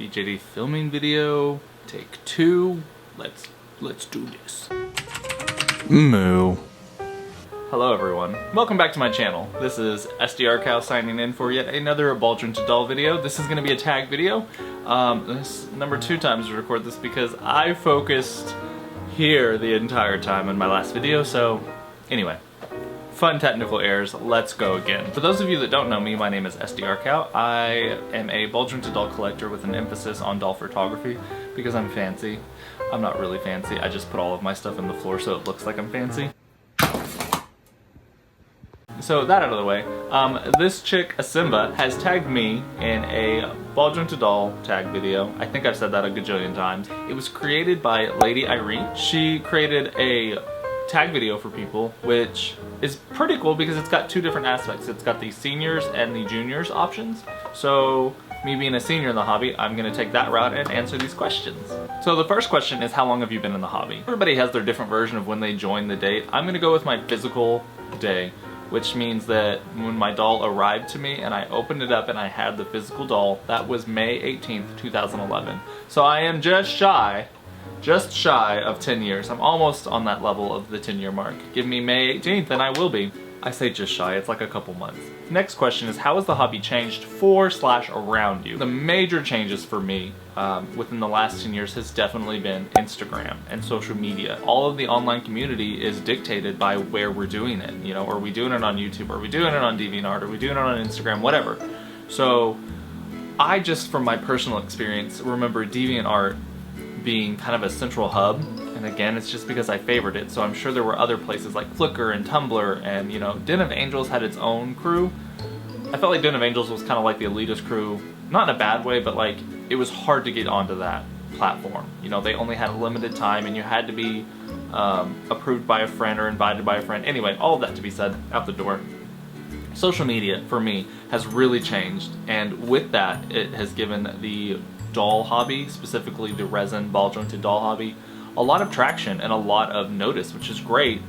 BJD filming video, take 2. Let's do this. Moo. Hello everyone, welcome back to my channel. This is SDR Cow signing in for yet another Baldwin to Doll video. This is going to be a tag video. This is number 2 times to record this because I focused here the entire time in my last video, so anyway. Fun technical errors, let's go again. For those of you that don't know me, my name is SDR Cow. I am a Baldwin to Doll collector with an emphasis on doll photography because I'm fancy. I'm not really fancy, I just put all of my stuff in the floor so it looks like I'm fancy. So that out of the way, this chick, Asimba, has tagged me in a Baldwin to Doll tag video. I think I've said that a gajillion times. It was created by Lady Irene. She created a tag video for people, which is pretty cool because it's got 2 different aspects. It's got the seniors and the juniors options. So me being a senior in the hobby, I'm gonna take that route and answer these questions. So the first question is, how long have you been in the hobby? Everybody has their different version of when they joined the date. I'm gonna go with my physical day, which means that when my doll arrived to me and I opened it up and I had the physical doll, that was May 18th, 2011. So I am just shy of 10 years. I'm almost on that level of the 10-year mark. Give me May 18th and I will be. I say just shy, it's like a couple months. Next question is, how has the hobby changed for/around you? The major changes for me within the last 10 years has definitely been Instagram and social media. All of the online community is dictated by where we're doing it. You know, are we doing it on YouTube? Are we doing it on DeviantArt? Are we doing it on Instagram? Whatever. So I just, from my personal experience, remember DeviantArt being kind of a central hub, and again, it's just because I favored it, so I'm sure there were other places like Flickr and Tumblr, and you know, Den of Angels had its own crew. I felt like Den of Angels was kind of like the elitist crew, not in a bad way, but like, it was hard to get onto that platform. You know, they only had a limited time, and you had to be approved by a friend or invited by a friend. Anyway, all of that to be said, out the door. Social media, for me, has really changed, and with that, it has given the doll hobby, specifically the resin Baldwin to Doll hobby, a lot of traction and a lot of notice, which is great.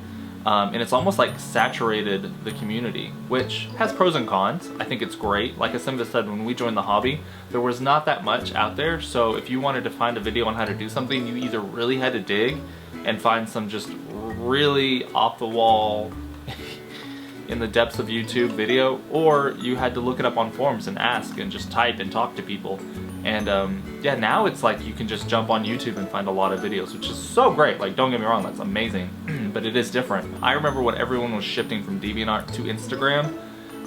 And it's almost like saturated the community, which has pros and cons. I think it's great. Like Asimba said, when we joined the hobby, there was not that much out there, so if you wanted to find a video on how to do something, you either really had to dig and find some just really off-the-wall in the depths of YouTube video, or you had to look it up on forums and ask and just type and talk to people. And yeah, now it's like you can just jump on YouTube and find a lot of videos, which is so great. Like, don't get me wrong, that's amazing, but it is different. I remember when everyone was shifting from DeviantArt to Instagram,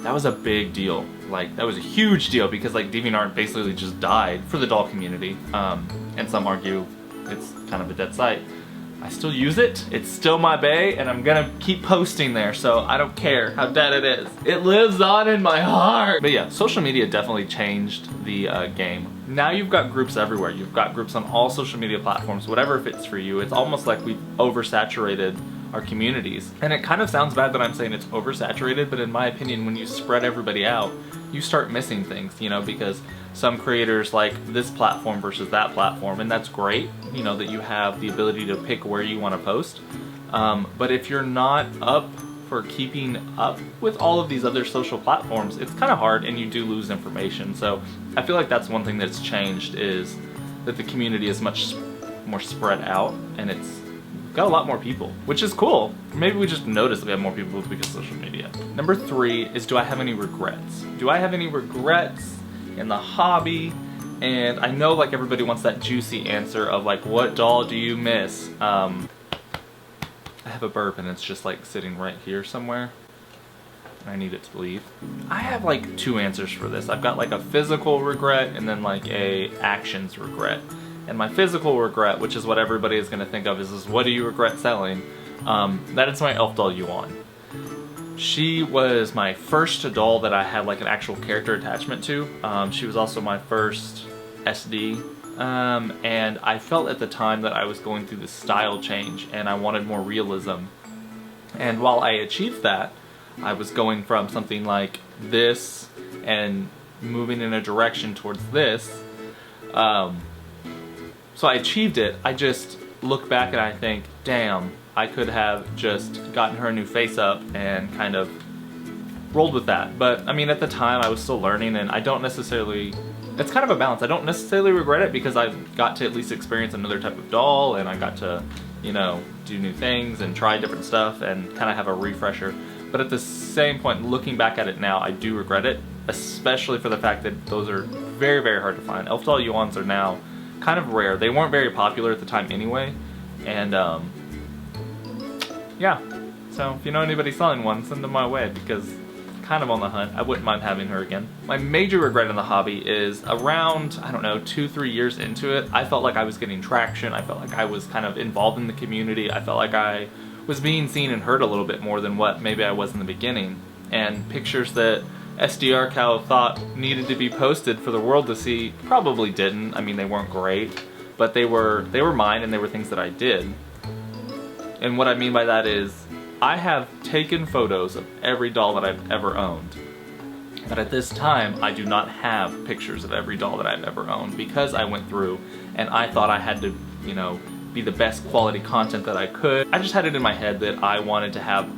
that was a big deal. Like, that was a huge deal because like DeviantArt basically just died for the doll community. And some argue it's kind of a dead site. I still use it, it's still my bae, and I'm gonna keep posting there, so I don't care how dead it is. It lives on in my heart! But yeah, social media definitely changed the game. Now you've got groups everywhere. You've got groups on all social media platforms, whatever fits for you. It's almost like we've oversaturated our communities. And it kind of sounds bad that I'm saying it's oversaturated, but in my opinion, when you spread everybody out, you start missing things, you know, because some creators like this platform versus that platform, and that's great, you know, that you have the ability to pick where you want to post. But if you're not up for keeping up with all of these other social platforms, it's kind of hard and you do lose information. So I feel like that's one thing that's changed, is that the community is much more spread out and it's got a lot more people, which is cool. Maybe we just noticed that we have more people because of social media. Number 3 is, do I have any regrets? Do I have any regrets in the hobby? And I know like everybody wants that juicy answer of like, what doll do you miss? I have a burp and it's just like sitting right here somewhere. I need it to leave. I have like 2 answers for this. I've got like a physical regret and then like a actions regret. And my physical regret, which is what everybody is gonna think of, is what do you regret selling? That is my elf doll Yuan. She was my first doll that I had like an actual character attachment to. She was also my first SD. And I felt at the time that I was going through this style change and I wanted more realism. And while I achieved that, I was going from something like this and moving in a direction towards this. So I achieved it. I just look back and I think, damn, I could have just gotten her a new face up and kind of rolled with that. But I mean, at the time I was still learning, and I don't necessarily it's kind of a balance. I don't necessarily regret it because I got to at least experience another type of doll, and I got to, you know, do new things and try different stuff and kind of have a refresher. But at the same point, looking back at it now, I do regret it, especially for the fact that those are very, very hard to find. Elf doll Yuans are now kind of rare. They weren't very popular at the time anyway, and yeah. So if you know anybody selling one, send them my way because kind of on the hunt. I wouldn't mind having her again. My major regret in the hobby is around, I don't know, 2-3 years into it, I felt like I was getting traction. I felt like I was kind of involved in the community. I felt like I was being seen and heard a little bit more than what maybe I was in the beginning. And pictures that SDR Cow thought needed to be posted for the world to see probably didn't. I mean, they weren't great, but they were mine, and they were things that I did. And what I mean by that is, I have taken photos of every doll that I've ever owned. But at this time, I do not have pictures of every doll that I've ever owned because I went through and I thought I had to, you know, be the best quality content that I could. I just had it in my head that I wanted to have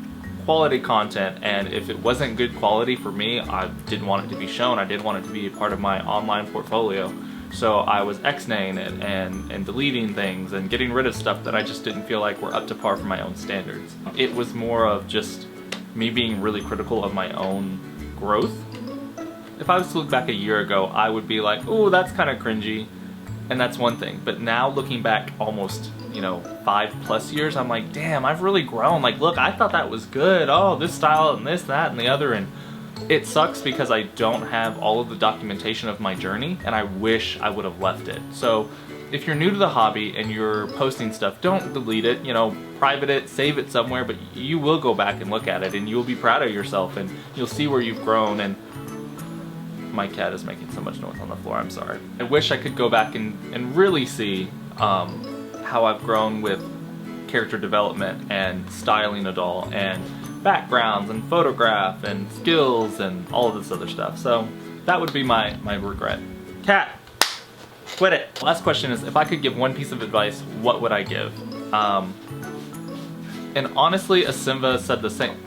quality content, and if it wasn't good quality for me, I didn't want it to be shown. I didn't want it to be a part of my online portfolio. So I was X-naying it and deleting things and getting rid of stuff that I just didn't feel like were up to par for my own standards. It was more of just me being really critical of my own growth. If I was to look back a year ago, I would be like, oh, that's kind of cringy, and that's one thing. But now looking back almost, you know, 5+ years, I'm like, damn, I've really grown. Like, look, I thought that was good. Oh, this style and this, that, and the other, and it sucks because I don't have all of the documentation of my journey, and I wish I would have left it. So if you're new to the hobby and you're posting stuff, don't delete it, you know, private it, save it somewhere, but you will go back and look at it and you'll be proud of yourself and you'll see where you've grown. And my cat is making so much noise on the floor, I'm sorry. I wish I could go back and really see how I've grown with character development and styling a doll and backgrounds and photograph and skills and all of this other stuff. So that would be my regret. Cat, quit it. Last question is, if I could give one piece of advice, what would I give? And honestly, Asimva said the same.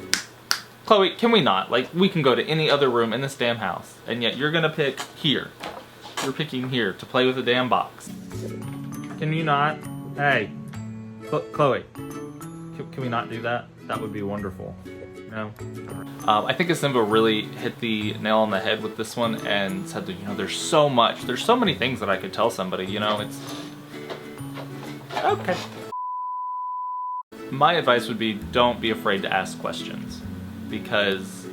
Chloe, can we not? Like, we can go to any other room in this damn house, and yet you're gonna pick here. You're picking here to play with the damn box. Can you not? Hey, Chloe, can we not do that? That would be wonderful. No? I think Asimva really hit the nail on the head with this one and said that, you know, there's so many things that I could tell somebody, you know, it's... Okay. My advice would be, don't be afraid to ask questions, because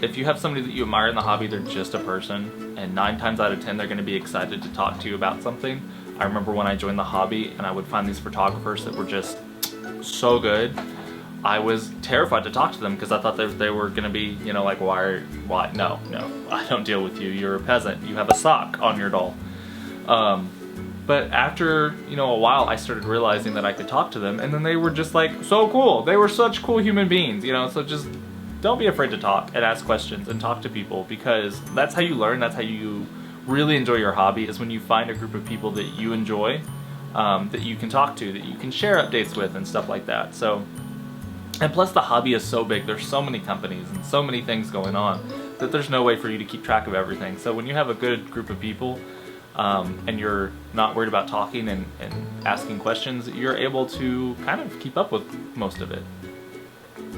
if you have somebody that you admire in the hobby, they're just a person, and 9 times out of 10 they're going to be excited to talk to you about something. I remember when I joined the hobby and I would find these photographers that were just so good, I was terrified to talk to them because I thought they were going to be, you know, like, why, no, I don't deal with you, you're a peasant, you have a sock on your doll. But after, you know, a while, I started realizing that I could talk to them, and then they were just like so cool. They were such cool human beings, you know, so just don't be afraid to talk and ask questions and talk to people, because that's how you learn, that's how you really enjoy your hobby, is when you find a group of people that you enjoy, that you can talk to, that you can share updates with and stuff like that. So, and plus the hobby is so big, there's so many companies and so many things going on that there's no way for you to keep track of everything. So when you have a good group of people, and you're not worried about talking and asking questions, you're able to kind of keep up with most of it,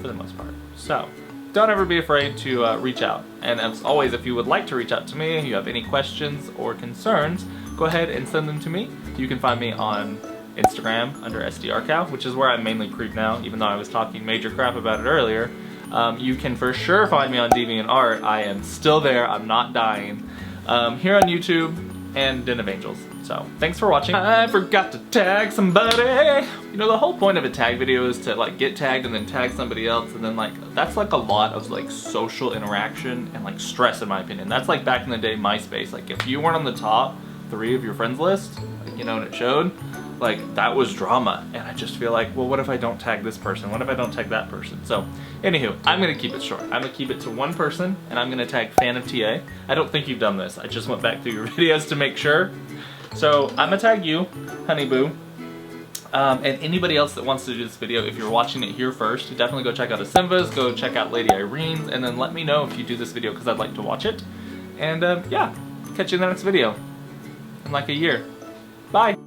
for the most part. So, don't ever be afraid to reach out. And as always, if you would like to reach out to me, if you have any questions or concerns, go ahead and send them to me. You can find me on Instagram under SDRCow, which is where I'm mainly creep now, even though I was talking major crap about it earlier. You can for sure find me on DeviantArt. I am still there, I'm not dying. Here on YouTube, and Den of Angels. So, thanks for watching. I forgot to tag somebody! You know, the whole point of a tag video is to, like, get tagged and then tag somebody else, and then, like, that's, like, a lot of, like, social interaction and, like, stress, in my opinion. That's, like, back in the day, MySpace. Like, if you weren't on the top 3 of your friends list, like, you know, and it showed, like, that was drama. And I just feel like, well, what if I don't tag this person? What if I don't tag that person? So, anywho, I'm gonna keep it short. I'm gonna keep it to one person, and I'm gonna tag Fan of TA. I don't think you've done this. I just went back through your videos to make sure. So, I'm gonna tag you, Honey Boo. And anybody else that wants to do this video, if you're watching it here first, definitely go check out Asimva's, go check out Lady Irene's, and then let me know if you do this video because I'd like to watch it. And yeah, catch you in the next video in like a year. Bye!